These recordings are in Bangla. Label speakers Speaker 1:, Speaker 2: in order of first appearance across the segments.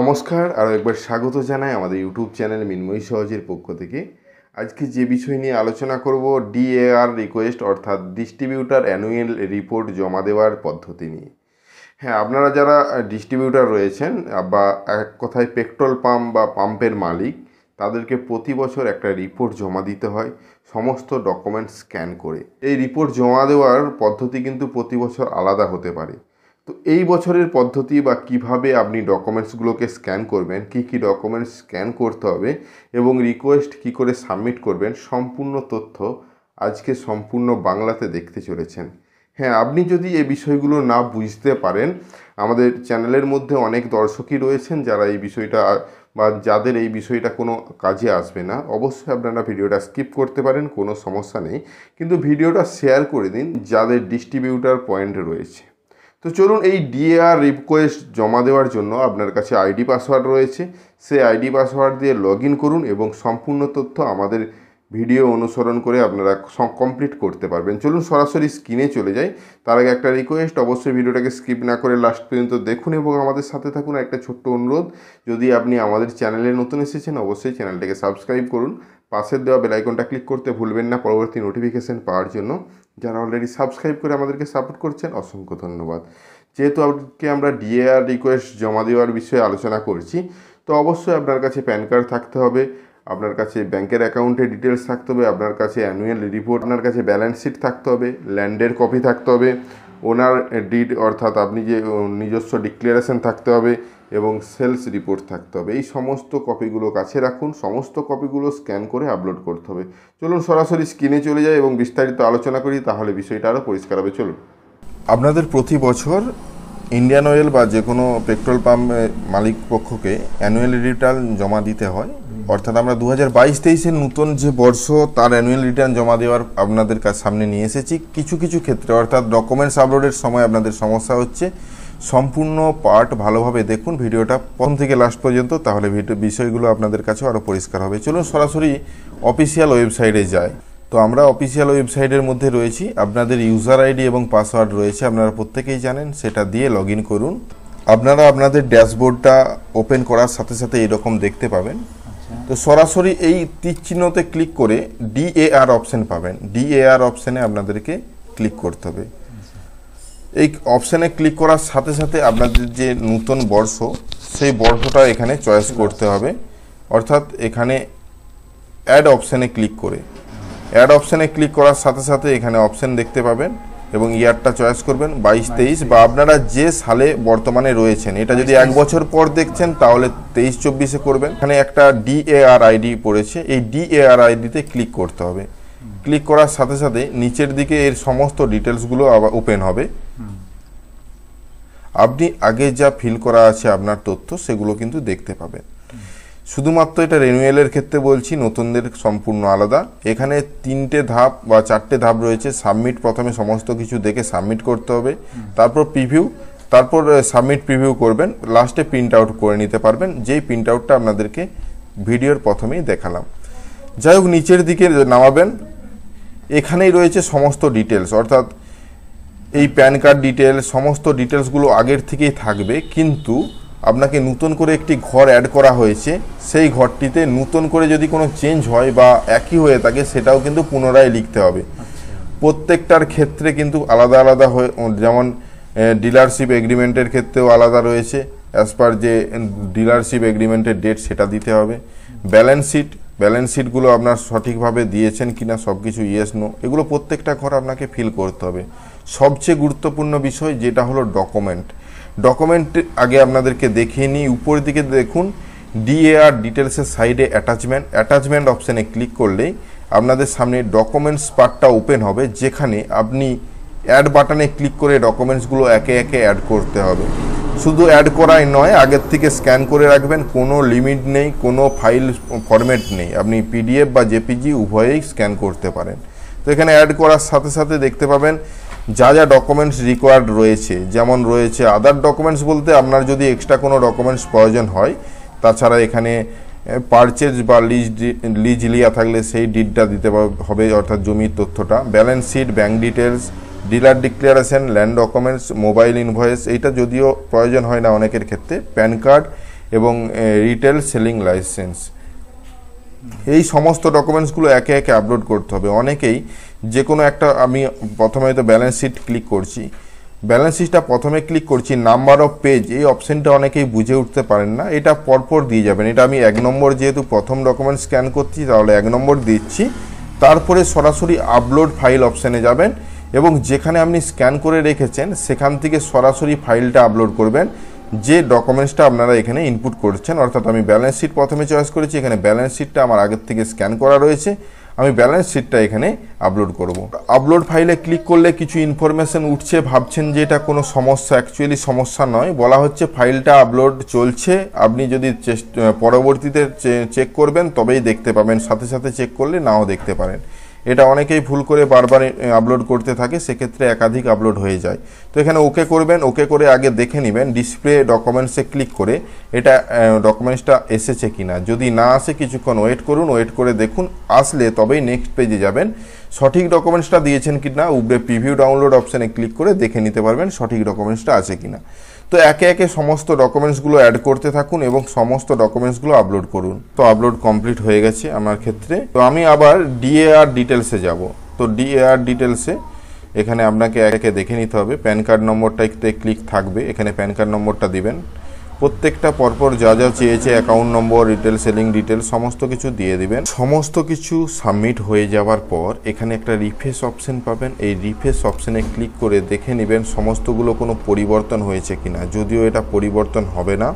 Speaker 1: নমস্কার, আরও একবার স্বাগত জানাই আমাদের ইউটিউব চ্যানেল মিনময়ী সহজের পক্ষ থেকে। আজকে যে বিষয় নিয়ে আলোচনা করব ডিএআর রিকোয়েস্ট অর্থাৎ ডিস্ট্রিবিউটার অ্যানুয়াল রিপোর্ট জমা দেওয়ার পদ্ধতি নিয়ে। হ্যাঁ, আপনারা যারা ডিস্ট্রিবিউটার রয়েছেন বা এক কথায় পেট্রোল পাম্প বা পাম্পের মালিক, তাদেরকে প্রতি বছর একটা রিপোর্ট জমা দিতে হয় সমস্ত ডকুমেন্টস স্ক্যান করে। এই রিপোর্ট জমা দেওয়ার পদ্ধতি কিন্তু প্রতি বছর আলাদা হতে পারে। তো এই বছরের পদ্ধতি বা কিভাবে আপনি ডকুমেন্টসগুলোকে স্ক্যান করবেন, কি ডকুমেন্টস স্ক্যান করতে হবে এবং রিকোয়েস্ট কি করে সাবমিট করবেন, সম্পূর্ণ তথ্য আজকে সম্পূর্ণ বাংলাতে দেখতে চলেছেন। হ্যাঁ, আপনি যদি এই বিষয়গুলো না বুঝতে পারেন, আমাদের চ্যানেলের মধ্যে অনেক দর্শকই রয়েছেন যারা এই বিষয়টা বা যাদের এই বিষয়টা কোনো কাজে আসবে না, অবশ্যই আপনারা ভিডিওটা স্কিপ করতে পারেন, কোনো সমস্যা নেই, কিন্তু ভিডিওটা শেয়ার করে দিন যাদের ডিস্ট্রিবিউটার পয়েন্ট রয়েছে। তো চলুন, এই ডিএআর রিকোয়েস্ট জমা দেওয়ার জন্য আপনার কাছে আইডি পাসওয়ার্ড রয়েছে, সেই আইডি পাসওয়ার্ড দিয়ে লগ ইন করুন এবং সম্পূর্ণ তথ্য আমাদের ভিডিও অনুসরণ করে আপনারা কমপ্লিট করতে পারবেন। চলুন সরাসরি স্ক্রিনে চলে যাই। তার আগে একটা রিকোয়েস্ট, অবশ্যই ভিডিওটাকে স্কিপ না করে লাস্ট পর্যন্ত দেখুন এবং আমাদের সাথে থাকুন। একটা ছোট্ট অনুরোধ, যদি আপনি আমাদের চ্যানেলে নতুন এসেছেন অবশ্যই চ্যানেলটাকে সাবস্ক্রাইব করুন, পাশের দেওয়া বেল আইকনটা ক্লিক করতে ভুলবেন না পরবর্তী নোটিফিকেশান পাওয়ার জন্য। যারা অলরেডি সাবস্ক্রাইব করে আমাদেরকে সাপোর্ট করছেন অসংখ্য ধন্যবাদ। যেহেতু আজকে আমরা ডিএআর রিকোয়েস্ট জমা দেওয়ার বিষয়ে আলোচনা করছি, তো অবশ্যই আপনার কাছে প্যান কার্ড থাকতে হবে, আপনার কাছে ব্যাংকের অ্যাকাউন্টের ডিটেলস থাকতে হবে, আপনার কাছে অ্যানুয়াল রিপোর্ট, আপনার কাছে ব্যালেন্স শিট থাকতে হবে, ল্যান্ডের কপি থাকতে হবে, ওনার ডিড অর্থাৎ আপনি যে নিজস্ব ডিক্লারেশন থাকতে হবে এবং সেলস রিপোর্ট থাকতে হবে। এই সমস্ত কপিগুলো কাছে রাখুন, সমস্ত কপিগুলো স্ক্যান করে আপলোড করতে হবে। চলুন সরাসরি স্ক্রিনে চলে যাই এবং বিস্তারিত আলোচনা করি, তাহলে বিষয়টা আরও পরিষ্কার হবে। চলুন, আপনাদের প্রতি বছর ইন্ডিয়ান অয়েল বা যে কোনো পেট্রোল পাম্প মালিক পক্ষকে অ্যানুয়াল রিটার্ন জমা দিতে হয়। অর্থাৎ আমরা 2022-23-এর নতুন যে বর্ষ তার অ্যানুয়াল রিটার্ন জমা দেওয়ার আপনাদের সামনে নিয়ে এসেছি। কিছু কিছু ক্ষেত্রে অর্থাৎ ডকুমেন্টস আপলোডের সময় আপনাদের সমস্যা হচ্ছে, সম্পূর্ণ পার্ট ভালোভাবে দেখুন ভিডিওটা প্রথম থেকে লাস্ট পর্যন্ত, তাহলে বিষয়গুলো আপনাদের কাছেও আরও পরিষ্কার হবে। চলুন সরাসরি অফিসিয়াল ওয়েবসাইটে যাই। তো আমরা অফিসিয়াল ওয়েবসাইটের মধ্যে রয়েছি, আপনাদের ইউজার আইডি এবং পাসওয়ার্ড রয়েছে, আপনারা প্রত্যেকেই জানেন, সেটা দিয়ে লগ ইন করুন। আপনারা আপনাদের ড্যাশবোর্ডটা ওপেন করার সাথে সাথে এরকম দেখতে পাবেন। তো সরাসরি এই তীর চিহ্নতে ক্লিক করে ডিএআর অপশান পাবেন, ডিএআর অপশানে আপনাদেরকে ক্লিক করতে হবে। এই অপশানে ক্লিক করার সাথে সাথে আপনাদের যে নতুন বর্ষ সেই বর্ষটা এখানে চয়েস করতে হবে। অর্থাৎ এখানে অ্যাড অপশানে ক্লিক করে অ্যাড অপশানে ক্লিক করার সাথে সাথে এখানে অপশান দেখতে পাবেন এবং ইয়ারটা চয়েস করবেন 22-23 বা আপনারা যে সালে বর্তমানে রয়েছেন। এটা যদি এক বছর পর দেখছেন তাহলে 23-24-এ করবেন। এখানে একটা ডিএআর আইডি পড়েছে, এই ডিএআর আইডিতে ক্লিক করতে হবে। ক্লিক করার সাথে সাথে নিচের দিকে এর সমস্ত ডিটেলসগুলো আবার ওপেন হবে। আপনি আগে যা ফিল করা আছে আপনার তথ্য সেগুলো কিন্তু দেখতে পাবেন। শুধুমাত্র এটা রিনিউয়ালের ক্ষেত্রে বলছি, নতুনদের সম্পূর্ণ আলাদা। এখানে 3টে ধাপ বা 4টে ধাপ রয়েছে। সাবমিট, প্রথমে সমস্ত কিছু দেখে সাবমিট করতে হবে, তারপর প্রিভিউ, তারপর সাবমিট প্রিভিউ করবেন, লাস্টে প্রিন্ট আউট করে নিতে পারবেন, যেই প্রিন্ট আউটটা আপনাদেরকে ভিডিওর প্রথমেই দেখালাম। যাই হোক, নিচের দিকে নামাবেন, এখানেই রয়েছে সমস্ত ডিটেলস, অর্থাৎ এই প্যান কার্ড ডিটেলস, সমস্ত ডিটেলসগুলো আগের থেকেই থাকবে, কিন্তু আপনাকে নতুন করে একটি ঘর অ্যাড করা হয়েছে, সেই ঘরটিতে নতুন করে যদি কোনো চেঞ্জ হয় বা একই হয়ে থাকে সেটাও কিন্তু পুনরায় লিখতে হবে। প্রত্যেকটার ক্ষেত্রে কিন্তু আলাদা আলাদা হয়ে, যেমন ডিলারশিপ এগ্রিমেন্টের ক্ষেত্রেও আলাদা রয়েছে, অ্যাজ পার যে ডিলারশিপ এগ্রিমেন্টের ডেট সেটা দিতে হবে। ব্যালেন্স শিটগুলো আপনার সঠিকভাবে দিয়েছেন কিনা সব কিছু ইয়েস নো, এগুলো প্রত্যেকটা ঘর আপনাকে ফিল করতে হবে। সবচেয়ে গুরুত্বপূর্ণ বিষয় যেটা হলো ডকুমেন্ট আগে আপনাদেরকে দেখিয়ে নিই। উপরের দিকে দেখুন ডিএআর ডিটেলসের সাইডে অ্যাটাচমেন্ট অপশানে ক্লিক করলেই আপনাদের সামনে ডকুমেন্টস পার্টটা ওপেন হবে, যেখানে আপনি অ্যাড বাটনে ক্লিক করে ডকুমেন্টসগুলো একে একে অ্যাড করতে হবে। শুধু অ্যাড করাই নয়, আগের থেকে স্ক্যান করে রাখবেন, কোনো লিমিট নেই, কোনো ফাইল ফরম্যাট নেই, আপনি পিডিএফ বা জেপিজি উভয়েই স্ক্যান করতে পারেন। তো এখানে অ্যাড করার সাথে সাথে দেখতে পাবেন যা যা ডকুমেন্টস রিকোয়ার্ড রয়েছে, যেমন রয়েছে আদার ডকুমেন্টস বলতে আপনার যদি এক্সট্রা কোনো ডকুমেন্টস প্রয়োজন হয়, তাছাড়া এখানে পারচেজ বা লিজ লিয়া থাকলে সেই ডিডটা দিতে হবে, অর্থাৎ জমির তথ্যটা, balance sheet, bank details, dealer declaration, land documents, mobile invoice, এইটা যদিও প্রয়োজন হয় না অনেকের ক্ষেত্রে, প্যান কার্ড এবং রিটেল সেলিং লাইসেন্স। এই সমস্ত ডকুমেন্টসগুলো একে একে আপলোড করতে হবে। অনেকেই যে কোনো একটা, আমি প্রথমে হয়তো ব্যালেন্স শিট ক্লিক করছি, ব্যালেন্স শিটটা প্রথমে ক্লিক করছি, নাম্বার অফ পেজ এই অপশানটা অনেকেই বুঝে উঠতে পারেন না, এটা পরপর দিয়ে যাবেন। এটা আমি 1 নম্বর, যেহেতু প্রথম ডকুমেন্ট স্ক্যান করছি তাহলে 1 নম্বর দিচ্ছি, তারপরে সরাসরি আপলোড ফাইল অপশানে যাবেন এবং যেখানে আপনি স্ক্যান করে রেখেছেন সেখান থেকে সরাসরি ফাইলটা আপলোড করবেন, যে ডকুমেন্টসটা আপনারা এখানে ইনপুট করছেন। অর্থাৎ আমি ব্যালেন্স শিট প্রথমে চয়েস করেছি, এখানে ব্যালেন্স শিটটা আমার আগের থেকে স্ক্যান করা রয়েছে, আমি ব্যালেন্স শিটটা এখানে আপলোড করব। আপলোড ফাইলে ক্লিক করলে কিছু ইনফরমেশন উঠছে, ভাবছেন যে এটা কোনো সমস্যা, অ্যাকচুয়ালি সমস্যা নয়। বলা হচ্ছে ফাইলটা আপলোড চলছে, আপনি যদি পরবর্তীতে চেক করবেন তবেই দেখতে পাবেন, সাথে সাথে চেক করলে নাও দেখতে পারেন। এটা অনেকেই ভুল করে বারবার আপলোড করতে থাকে, সেক্ষেত্রে একাধিক আপলোড হয়ে যায়। তো এখানে ওকে করবেন, ওকে করে আগে দেখে নেবেন ডিসপ্লে ডকুমেন্টসে ক্লিক করে এটা ডকুমেন্টসটা এসেছে কিনা। যদি না আসে কিছুক্ষণ ওয়েট করুন, ওয়েট করে দেখুন, আসলে তবেই নেক্সট পেজে যাবেন, সঠিক ডকুমেন্টসটা দিয়েছেন কিনা উপরে প্রিভিউ ডাউনলোড অপশানে ক্লিক করে দেখে নিতে পারবেন সঠিক ডকুমেন্টসটা আছে কিনা। তো একে একে সমস্ত ডকুমেন্টসগুলো অ্যাড করতে থাকুন এবং সমস্ত ডকুমেন্টসগুলো আপলোড করুন। তো আপলোড কমপ্লিট হয়ে গেছে আমার ক্ষেত্রে। তো আমি আবার ডিএআর ডিটেলসে যাব। তো ডিএআর ডিটেলসে এখানে আপনাকে একে দেখে নিতে হবে, প্যান কার্ড নম্বরটাতে ক্লিক থাকবে, এখানে প্যান কার্ড নম্বরটা দিবেন, প্রত্যেকটা পরপর যা যা চেয়েছে account number, retail selling detail সমস্ত কিছু দিয়ে দিবেন। সমস্ত কিছু সাবমিট হয়ে যাওয়ার পর এখানে একটা রিফ্রেশ অপশন পাবেন, এই রিফ্রেশ অপশানে ক্লিক করে দেখে নেবেন সমস্তগুলো কোনো পরিবর্তন হয়েছে কিনা। যদিও এটা পরিবর্তন হবে না,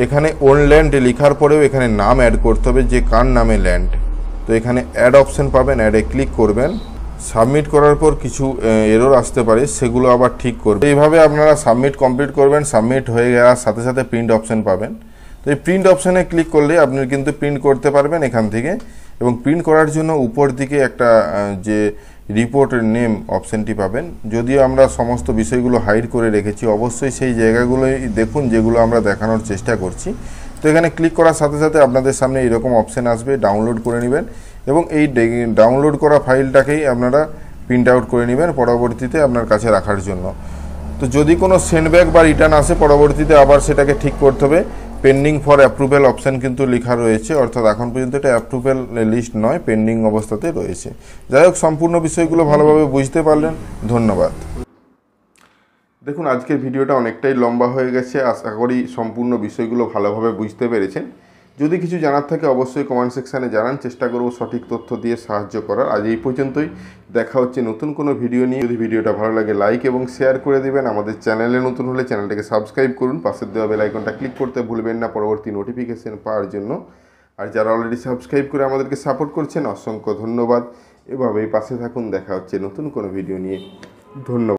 Speaker 1: এখানে ওন ল্যান্ড লেখার পরেও এখানে নাম অ্যাড করতে হবে, যে কার নামে ল্যান্ড। তো এখানে অ্যাড অপশন পাবেন, অ্যাডে ক্লিক করবেন। সাবমিট করার পর কিছু এরর আসতে পারে, সেগুলো আবার ঠিক করবেন। এইভাবে আপনারা সাবমিট কমপ্লিট করবেন। সাবমিট হয়ে যাওয়ার সাথে সাথে প্রিন্ট অপশন পাবেন। তো এই প্রিন্ট অপশানে ক্লিক করলে আপনি কিন্তু প্রিন্ট করতে পারবেন এখান থেকে। এবং প্রিন্ট করার জন্য উপর দিকে একটা যে রিপোর্টের নেম অপশানটি পাবেন। যদিও আমরা সমস্ত বিষয়গুলো হাইড করে রেখেছি, অবশ্যই সেই জায়গাগুলোই দেখুন যেগুলো আমরা দেখানোর চেষ্টা করছি। তো এখানে ক্লিক করার সাথে সাথে আপনাদের সামনে এরকম অপশান আসবে, ডাউনলোড করে নেবেন এবং এই ডাউনলোড করা ফাইলটাকেই আপনারা প্রিন্ট আউট করে নেবেন পরবর্তীতে আপনার কাছে রাখার জন্য। তো যদি কোনো সেন্ডব্যাক বা রিটার্ন আসে পরবর্তীতে আবার সেটাকে ঠিক করতে হবে। পেন্ডিং ফর অ্যাপ্রুভেল অপশান কিন্তু লেখা রয়েছে, অর্থাৎ এখন পর্যন্ত এটা অ্যাপ্রুভেল লিস্ট নয়, পেন্ডিং অবস্থাতে রয়েছে। যাই হোক, সম্পূর্ণ বিষয়গুলো ভালোভাবে বুঝতে পারলেন, ধন্যবাদ। দেখুন, আজকের ভিডিওটা অনেকটাই লম্বা হয়ে গেছে, আশা করি সম্পূর্ণ বিষয়গুলো ভালোভাবে বুঝতে পেরেছেন। যদি কিছু জানার থাকে অবশ্যই কমেন্ট সেকশানে জানান, চেষ্টা করব সঠিক তথ্য দিয়ে সাহায্য করার। আজ এই পর্যন্তই, দেখা হচ্ছে নতুন কোনো ভিডিও নিয়ে। যদি ভিডিওটা ভালো লাগে লাইক এবং শেয়ার করে দেবেন। আমাদের চ্যানেলে নতুন হলে চ্যানেলটাকে সাবস্ক্রাইব করুন, পাশের দেওয়া বেল আইকনটা ক্লিক করতে ভুলবেন না পরবর্তী নোটিফিকেশন পাওয়ার জন্য। আর যারা অলরেডি সাবস্ক্রাইব করে আমাদেরকে সাপোর্ট করছেন অসংখ্য ধন্যবাদ। এভাবেই পাশে থাকুন, দেখা হচ্ছে নতুন কোনো ভিডিও নিয়ে। ধন্যবাদ।